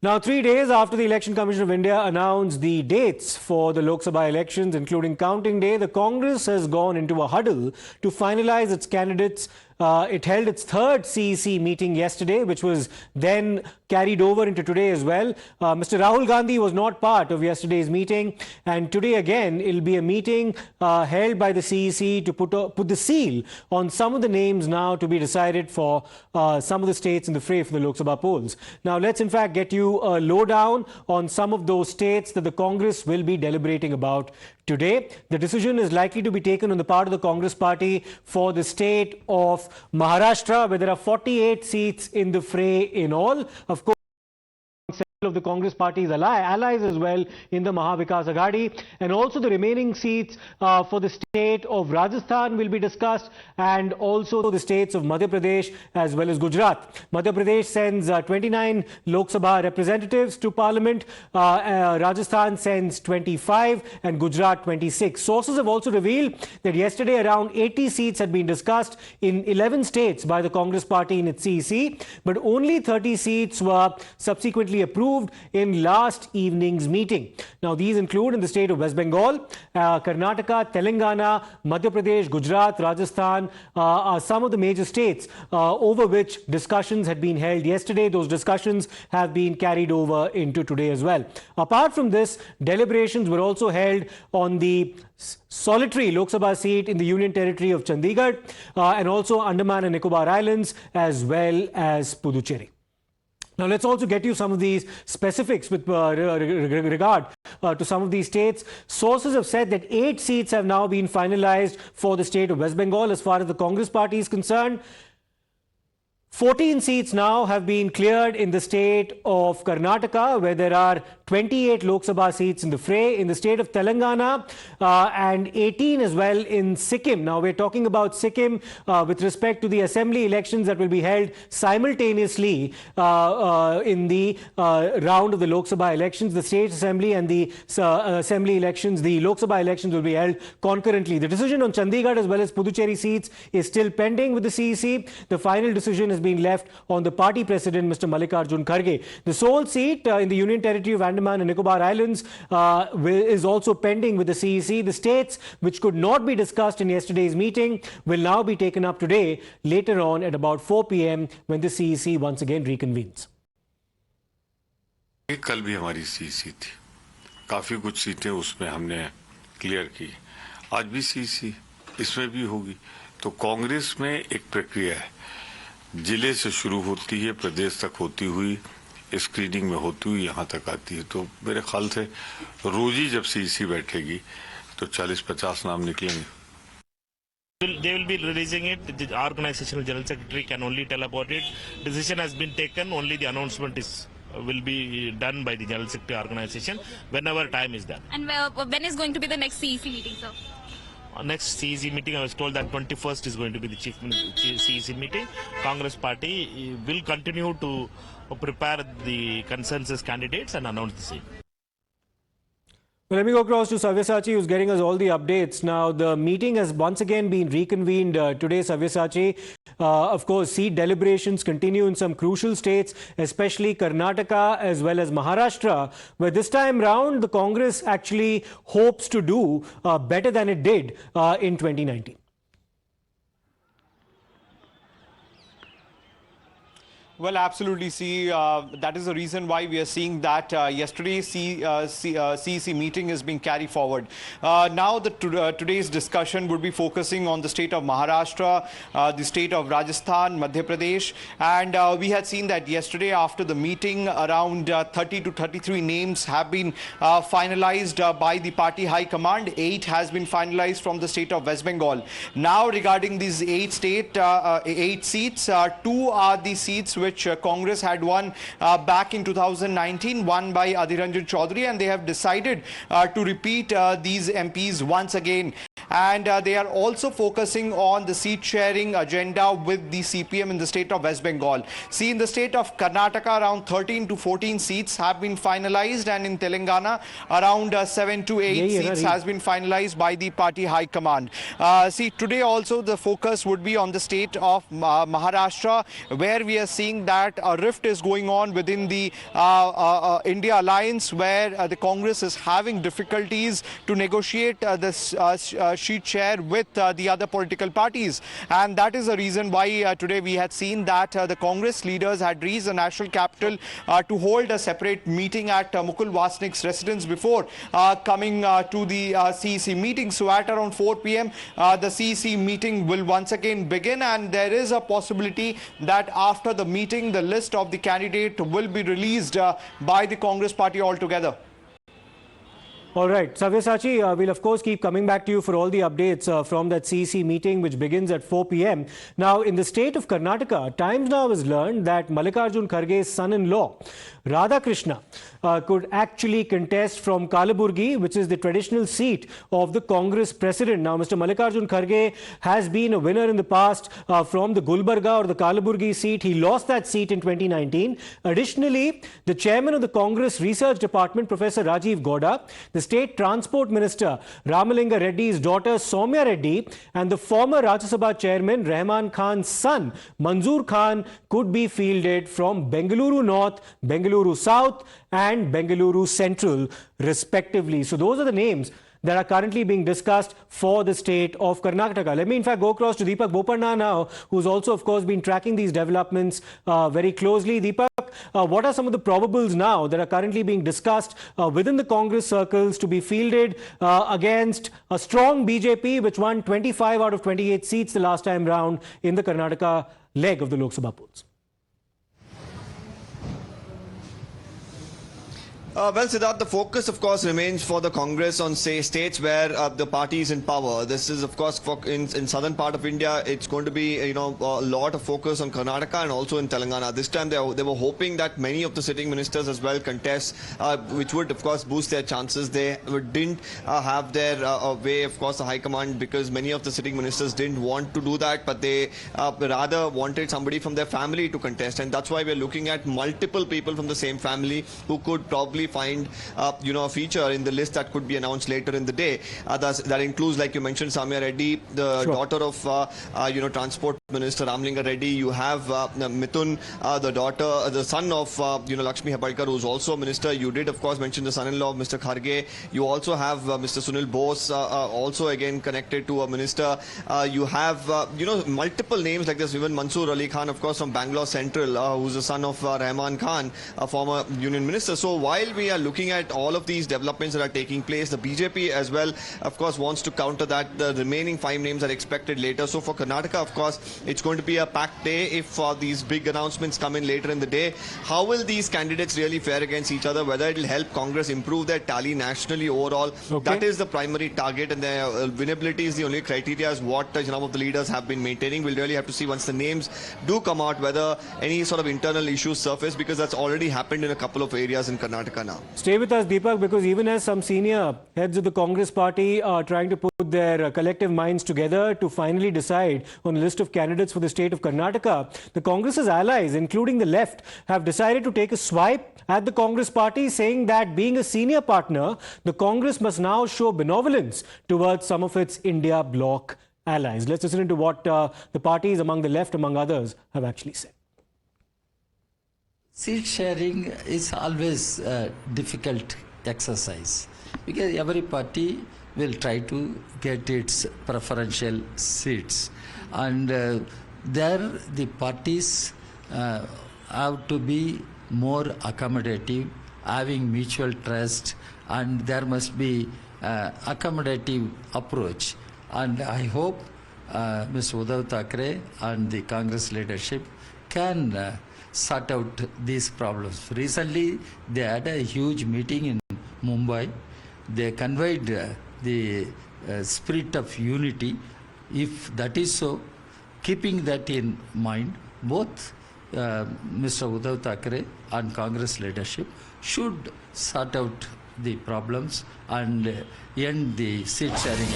Now, 3 days after the Election Commission of India announced the dates for the Lok Sabha elections, including counting day, the Congress has gone into a huddle to finalize its candidates. It held its third CEC meeting yesterday, which was then carried over into today as well. Mr. Rahul Gandhi was not part of yesterday's meeting, and today again it will be a meeting held by the CEC to put the seal on some of the names now to be decided for some of the states in the fray for the Lok Sabha polls. Now, let's in fact get you a lowdown on some of those states that the Congress will be deliberating about today. The decision is likely to be taken on the part of the Congress party for the state of Maharashtra, where there are 48 seats in the fray in all. Of course, of the Congress party's allies as well in the Maha Vikas Aghadi, and also the remaining seats for the state of Rajasthan will be discussed, and also the states of Madhya Pradesh as well as Gujarat. Madhya Pradesh sends 29 Lok Sabha representatives to Parliament, Rajasthan sends 25 and Gujarat 26. Sources have also revealed that yesterday around 80 seats had been discussed in 11 states by the Congress party in its CEC, but only 30 seats were subsequently approved in last evening's meeting. Now, these include in the state of West Bengal, Karnataka, Telangana, Madhya Pradesh, Gujarat, Rajasthan are some of the major states over which discussions had been held yesterday. Those discussions have been carried over into today as well. Apart from this, deliberations were also held on the solitary Lok Sabha seat in the Union Territory of Chandigarh and also Andaman and Nicobar Islands as well as Puducherry. Now, let's also get you some of these specifics with regard to some of these states. Sources have said that 8 seats have now been finalized for the state of West Bengal as far as the Congress party is concerned. 14 seats now have been cleared in the state of Karnataka, where there are 28 Lok Sabha seats in the fray. In the state of Telangana and 18 as well in Sikkim. Now, we're talking about Sikkim with respect to the assembly elections that will be held simultaneously in the round of the Lok Sabha elections. The state assembly and the assembly elections, the Lok Sabha elections will be held concurrently. The decision on Chandigarh as well as Puducherry seats is still pending with the CEC. The final decision has been left on the party president, Mr. Mallikarjun Kharge. The sole seat in the Union Territory of Andaman and Nicobar Islands is also pending with the CEC. The states which could not be discussed in yesterday's meeting will now be taken up today, later on at about 4 p.m. when the CEC once again reconvenes. कल भी हमारी CC थी, काफी कुछ सीटें उसमें हमने clear की. आज भी सीसी इसमें भी होगी. तो कांग्रेस में एक प्रक्रिया है, जिले से शुरू होती है, प्रदेश तक होती हुई, स्क्रीनिंग में होती हुई यहाँ तक आती है. तो मेरे ख्याल से रोज ही जब सीसी बैठेगी तो 40-50 नाम निकलेंगे. They will be releasing it. The organizational general secretary can only tell about it. Decision has been taken. Only the announcement will be done by the general secretary organization whenever time is done. And when is going to be the next CEC meeting, sir? Next CEC meeting, I was told that 21st is going to be the CEC meeting. Congress party will continue to prepare the consensus candidates and announce the same. Well, let me go across to Sabyasachi, who's getting us all the updates. Now, the meeting has once again been reconvened today, Sabyasachi. Of course, seat deliberations continue in some crucial states, especially Karnataka as well as Maharashtra, where this time round, the Congress actually hopes to do better than it did in 2019. Well, absolutely. See, that is the reason why we are seeing that yesterday's CEC meeting is being carried forward. Now, today's discussion would be focusing on the state of Maharashtra, the state of Rajasthan, Madhya Pradesh. And we had seen that yesterday after the meeting, around 30 to 33 names have been finalized by the party high command. 8 has been finalized from the state of West Bengal. Now, regarding these 8 seats, 2 are the seats which Congress had won back in 2019, won by Adhiranjan Chaudhary, and they have decided to repeat these MPs once again. and they are also focusing on the seat sharing agenda with the CPM in the state of West Bengal. See, in the state of Karnataka, around 13 to 14 seats have been finalized, and in Telangana, around 7 to 8 seats has been finalized by the party high command. See, today also the focus would be on the state of Maharashtra, where we are seeing that a rift is going on within the India alliance, where the Congress is having difficulties to negotiate this seat share with the other political parties. And that is the reason why today we had seen that the Congress leaders had reached the national capital to hold a separate meeting at Mukul Vasnik's residence before coming to the CEC meeting. So at around 4 p.m. The CEC meeting will once again begin, and there is a possibility that after the meeting the list of the candidate will be released by the Congress party altogether. All right, Sabyasachi, we'll of course keep coming back to you for all the updates from that CEC meeting, which begins at 4 p.m. Now, in the state of Karnataka, Times Now has learned that Mallikarjun Kharge's son-in-law, Radhakrishna, could actually contest from Kalaburgi, which is the traditional seat of the Congress president. Now, Mr. Mallikarjun Kharge has been a winner in the past from the Gulbarga or the Kalaburgi seat. He lost that seat in 2019. Additionally, the chairman of the Congress Research Department, Professor Rajiv Gowda, the State Transport Minister Ramalinga Reddy's daughter Soumya Reddy, and the former Rajya Sabha chairman Rahman Khan's son Manzoor Khan could be fielded from Bengaluru North, Bengaluru South and Bengaluru Central respectively. So those are the names that are currently being discussed for the state of Karnataka. Let me in fact go across to Deepak Bopanna now, who's also of course been tracking these developments very closely. Deepak, what are some of the probables now that are currently being discussed within the Congress circles to be fielded against a strong BJP, which won 25 out of 28 seats the last time round in the Karnataka leg of the Lok Sabha polls? Well, Siddharth, the focus, of course, remains for the Congress on, say, states where the party is in power. This is, of course, in southern part of India, it's going to be, a lot of focus on Karnataka and also in Telangana. This time, they were hoping that many of the sitting ministers as well contest, which would, of course, boost their chances. They didn't have their way, of course, the high command, because many of the sitting ministers didn't want to do that, but they rather wanted somebody from their family to contest. And that's why we're looking at multiple people from the same family who could probably find a feature in the list that could be announced later in the day. That includes, like you mentioned, Soumya Reddy, the daughter of Transport Minister Ramalinga Reddy. You have Mithun, the son of Lakshmi Hebalkar, who's also a minister. You did, of course, mention the son-in-law of Mr. Kharge. You also have Mr. Sunil Bose, also again connected to a minister. You have multiple names like this. Even Mansoor Ali Khan, of course, from Bangalore Central, who's the son of Rahman Khan, a former union minister. So while we are looking at all of these developments that are taking place, the BJP as well, of course, wants to counter that. The remaining 5 names are expected later. So for Karnataka, of course, it's going to be a packed day if these big announcements come in later in the day. How will these candidates really fare against each other? Whether it will help Congress improve their tally nationally overall. Okay. That is the primary target, and their winnability is the only criteria as what some of the leaders have been maintaining. We'll really have to see once the names do come out whether any sort of internal issues surface, because that's already happened in a couple of areas in Karnataka now. Stay with us, Deepak, because even as some senior heads of the Congress party are trying to put their collective minds together to finally decide on a list of candidates for the state of Karnataka, the Congress's allies, including the left, have decided to take a swipe at the Congress party, saying that being a senior partner, the Congress must now show benevolence towards some of its India bloc allies. Let's listen to what the parties among the left, among others, have actually said. Seat sharing is always a difficult exercise because every party will try to get its preferential seats, and there the parties have to be more accommodative, having mutual trust, and there must be accommodative approach. And I hope Mr. Uddhav Thackeray and the Congress leadership can sort out these problems. Recently, they had a huge meeting in Mumbai. They conveyed the spirit of unity. If that is so, keeping that in mind, both Mr. Uddhav Thackeray and Congress leadership should sort out the problems and end the seat sharing